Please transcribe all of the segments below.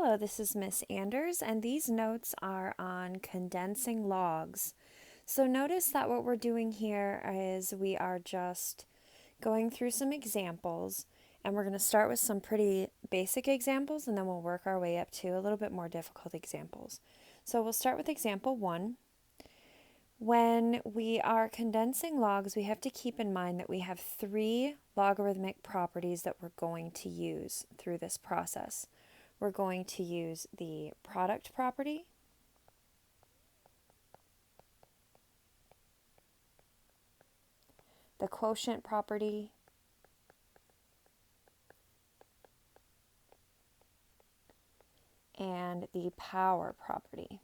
Hello, this is Miss Anders, and these notes are on condensing logs. So notice that what we're doing here is we are just going through some examples, and we're going to start with some pretty basic examples, and then we'll work our way up to a little bit more difficult examples. So we'll start with example 1. When we are condensing logs, we have to keep in mind that we have 3 logarithmic properties that we're going to use through this process. We're going to use the product property, the quotient property, and the power property.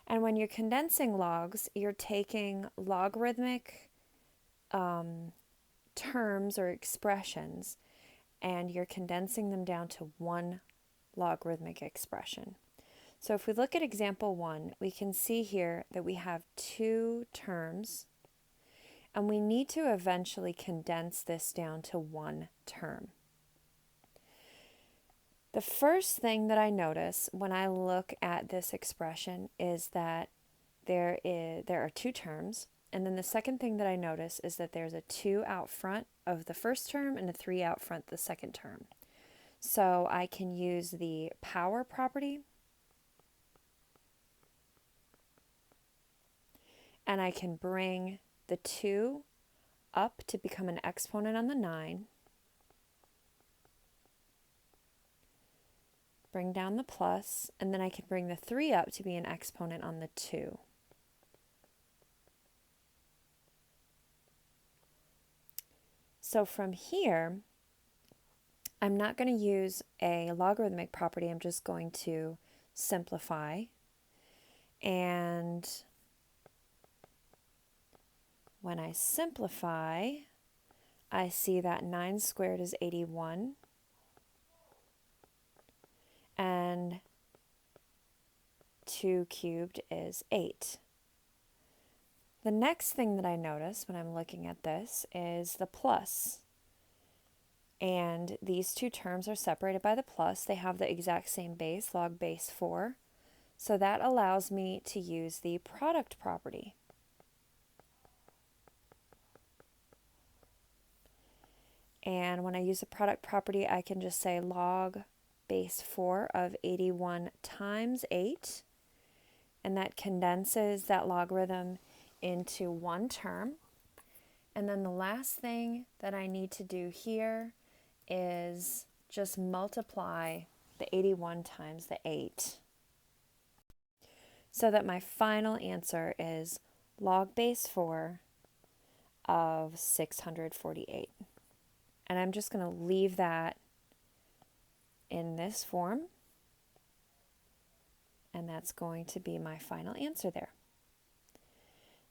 And when you're condensing logs, you're taking logarithmic terms or expressions, and you're condensing them down to one logarithmic expression. So if we look at example 1, we can see here that we have 2 terms, and we need to eventually condense this down to one term. The first thing that I notice when I look at this expression is that there are 2 terms, and then the second thing that I notice is that there's a 2 out front of the first term and a 3 out front the second term. So I can use the power property, and I can bring the 2 up to become an exponent on the 9. Bring down the plus, and then I can bring the 3 up to be an exponent on the 2. So from here, I'm not going to use a logarithmic property. I'm just going to simplify. And when I simplify, I see that 9 squared is 81. And 2 cubed is 8. The next thing that I notice when I'm looking at this is the plus. And these 2 terms are separated by the plus. They have the exact same base, log base 4. So that allows me to use the product property. And when I use the product property, I can just say log base 4 of 81 times 8, and that condenses that logarithm into one term. And then the last thing that I need to do here is just multiply the 81 times the 8, so that my final answer is log base 4 of 648. And I'm just going to leave that in this form, and that's going to be my final answer there.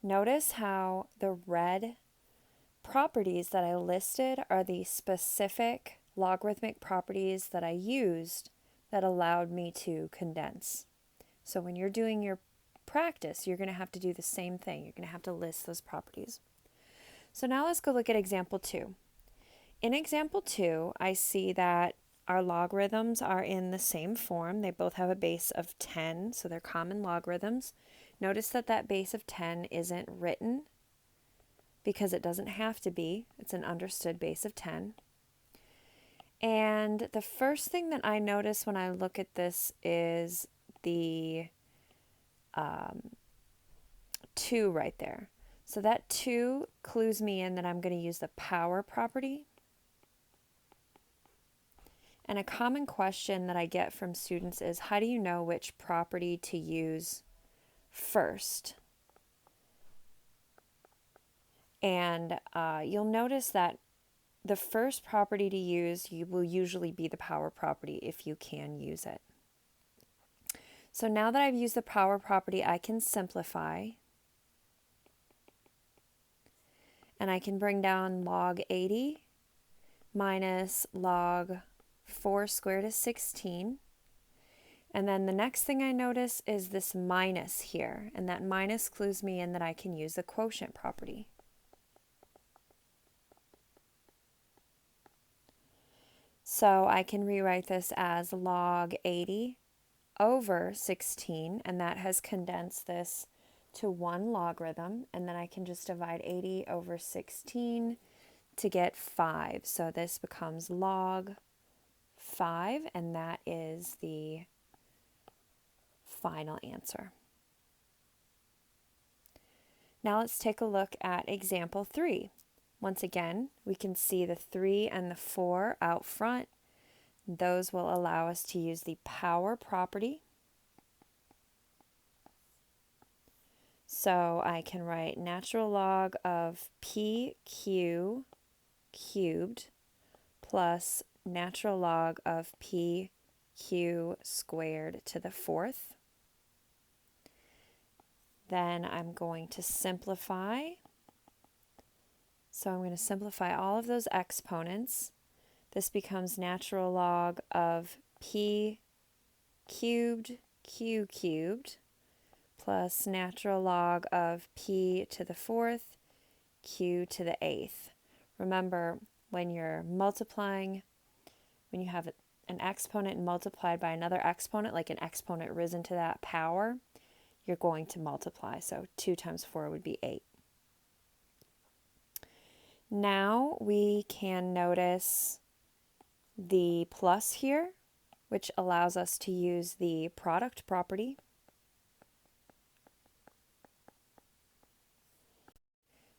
Notice how the red properties that I listed are the specific logarithmic properties that I used that allowed me to condense. So when you're doing your practice, you're going to have to do the same thing. You're going to have to list those properties. So now let's go look at example 2. In example 2, I see that our logarithms are in the same form. They both have a base of 10, so they're common logarithms. Notice that that base of 10 isn't written because it doesn't have to be. It's an understood base of 10. And the first thing that I notice when I look at this is the 2 right there. So that 2 clues me in that I'm going to use the power property. And a common question that I get from students is, how do you know which property to use first? And you'll notice that the first property to use will usually be the power property if you can use it. So now that I've used the power property, I can simplify. And I can bring down log 80 minus log 4 squared is 16. And then the next thing I notice is this minus here, and that minus clues me in that I can use the quotient property. So I can rewrite this as log 80 over 16, and that has condensed this to one logarithm, and then I can just divide 80 over 16 to get 5. So this becomes log 5, and that is the final answer. Now let's take a look at example 3. Once again, we can see the 3 and the 4 out front. Those will allow us to use the power property. So I can write natural log of PQ cubed plus natural log of PQ squared to the 4th. Then I'm going to simplify. So I'm going to simplify all of those exponents. This becomes natural log of P cubed Q cubed plus natural log of P to the 4th Q to the 8th. Remember, when you're multiplying, when you have an exponent multiplied by another exponent, like an exponent risen to that power, you're going to multiply. So 2 times 4 would be 8. Now we can notice the plus here, which allows us to use the product property.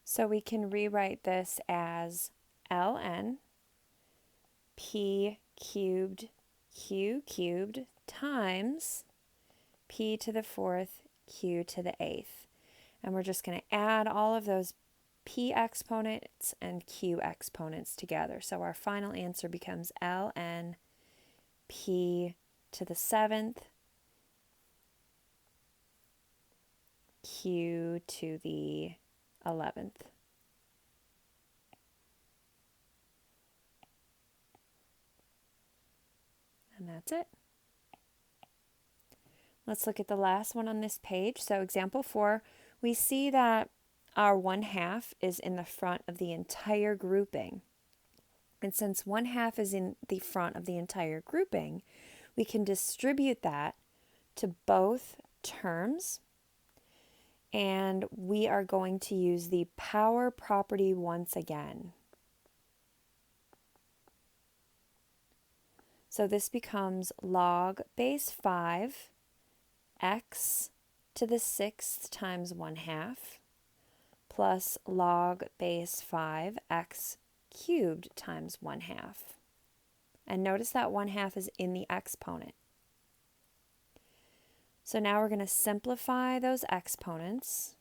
So we can rewrite this as ln p cubed q cubed times p to the 4th q to the 8th. And we're just going to add all of those p exponents and q exponents together. So our final answer becomes ln p to the 7th q to the 11th. And that's it. Let's look at the last one on this page. So example 4, we see that our 1/2 is in the front of the entire grouping. And since 1/2 is in the front of the entire grouping, we can distribute that to both terms. And we are going to use the power property once again. So this becomes log base 5 x to the 6th times 1/2 plus log base 5 x cubed times 1/2. And notice that 1/2 is in the exponent. So now we're going to simplify those exponents.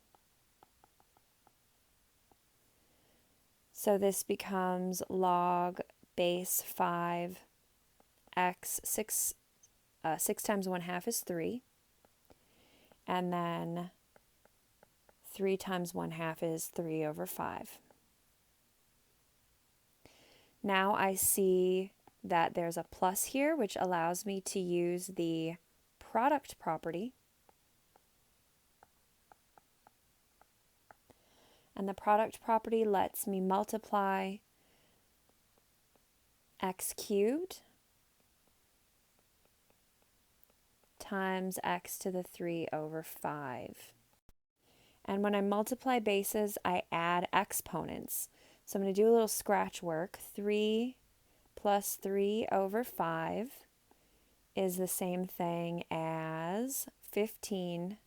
So this becomes log base 5 x 6 times 1/2 is 3. And then 3 times 1/2 is 3 over 5. Now I see that there's a plus here, which allows me to use the product property. And the product property lets me multiply x cubed times x to the 3 over 5. And when I multiply bases, I add exponents. So I'm going to do a little scratch work. 3 plus 3 over 5 is the same thing as 15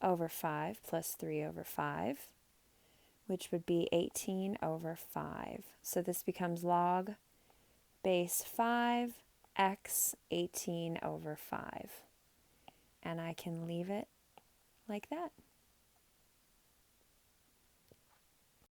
over 5 plus 3 over 5, which would be 18 over 5. So this becomes log base 5 x 18 over 5. And I can leave it like that.